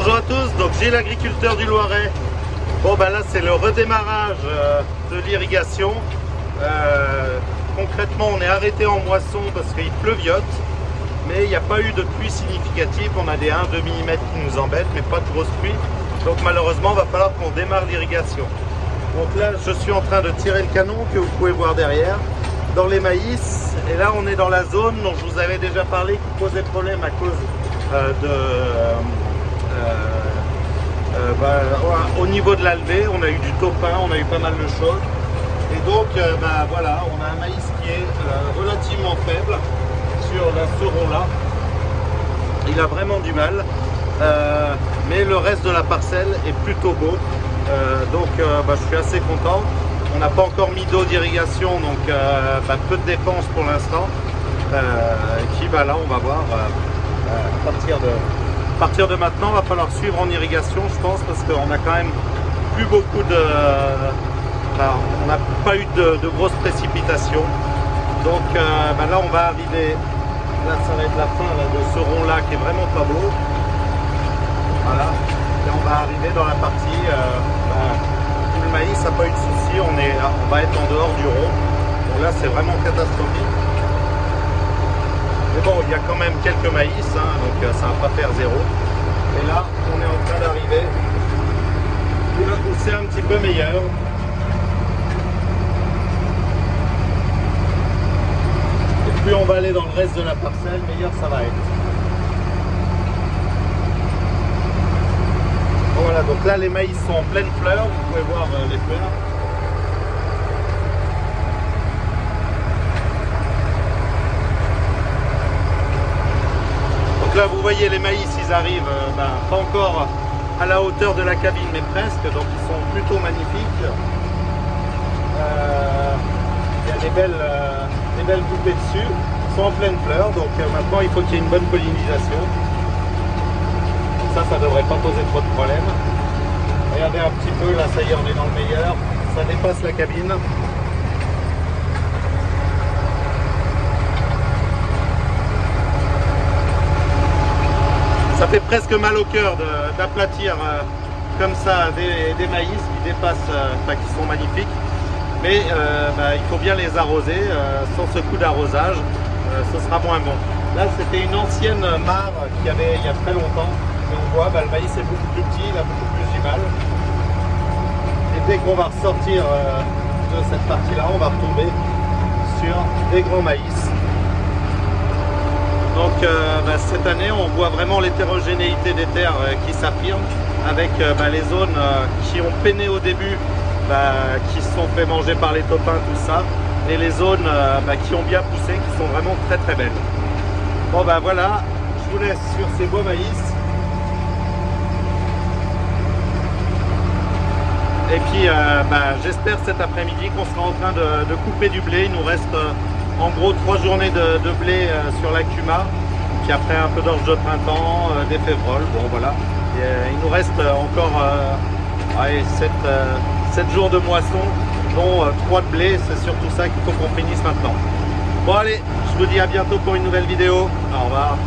Bonjour à tous, donc Gilles, l'agriculteur du Loiret. Bon ben là c'est le redémarrage de l'irrigation. Concrètement on est arrêté en moisson parce qu'il pleuviote, mais il n'y a pas eu de pluie significative. On a des 1-2 mm qui nous embêtent, mais pas de grosse pluie. Donc malheureusement il va falloir qu'on démarre l'irrigation. Donc là je suis en train de tirer le canon que vous pouvez voir derrière dans les maïs, et là on est dans la zone dont je vous avais déjà parlé qui posait problème à cause au niveau de la levée. On a eu du topin, on a eu pas mal de choses, et donc voilà, on a un maïs qui est relativement faible sur ce rond là. Il a vraiment du mal, mais le reste de la parcelle est plutôt beau, je suis assez content. On n'a pas encore mis d'eau d'irrigation, donc peu de dépenses pour l'instant. Là on va voir à partir de maintenant, il va falloir suivre en irrigation, je pense, parce qu'on a quand même plus beaucoup de... on n'a pas eu de grosses précipitations. Donc là, on va arriver... Là, ça va être la fin là, de ce rond-là qui est vraiment pas beau. Voilà. Et on va arriver dans la partie où le maïs n'a pas eu de soucis. On va être en dehors du rond. Donc là, c'est vraiment catastrophique. Mais bon, il y a quand même quelques maïs, donc ça va pas faire zéro. Et là, on est en train d'arriver où c'est un petit peu meilleur. Et plus on va aller dans le reste de la parcelle, meilleur ça va être. Voilà, donc là les maïs sont en pleine fleur, vous pouvez voir les fleurs. Donc là vous voyez les maïs, ils arrivent pas encore à la hauteur de la cabine, mais presque, donc ils sont plutôt magnifiques. Il y a des belles coupées dessus, ils sont en pleine fleur, donc maintenant il faut qu'il y ait une bonne pollinisation. Ça devrait pas poser trop de problèmes. Regardez un petit peu, là ça y est, on est dans le meilleur, ça dépasse la cabine. Ça fait presque mal au cœur d'aplatir comme ça des maïs qui dépassent, qui sont magnifiques. Mais il faut bien les arroser. Sans ce coup d'arrosage, ce sera moins bon. Là, c'était une ancienne mare qu'il y avait il y a très longtemps. Et on voit, le maïs est beaucoup plus petit, il a beaucoup plus du mal. Et dès qu'on va ressortir de cette partie-là, on va retomber sur des grands maïs. Donc cette année, on voit vraiment l'hétérogénéité des terres qui s'affirme, avec les zones qui ont peiné au début, qui se sont fait manger par les topins, tout ça, et les zones qui ont bien poussé, qui sont vraiment très très belles. Bon voilà, je vous laisse sur ces beaux maïs. Et puis j'espère cet après-midi qu'on sera en train de couper du blé. Il nous reste en gros 3 journées de blé sur la Cuma, puis après un peu d'orge de printemps, des févroles, bon voilà. Et, il nous reste encore 7 jours de moisson, dont 3 de blé. C'est surtout ça qu'il faut qu'on finisse maintenant. Bon allez, je vous dis à bientôt pour une nouvelle vidéo. Au revoir.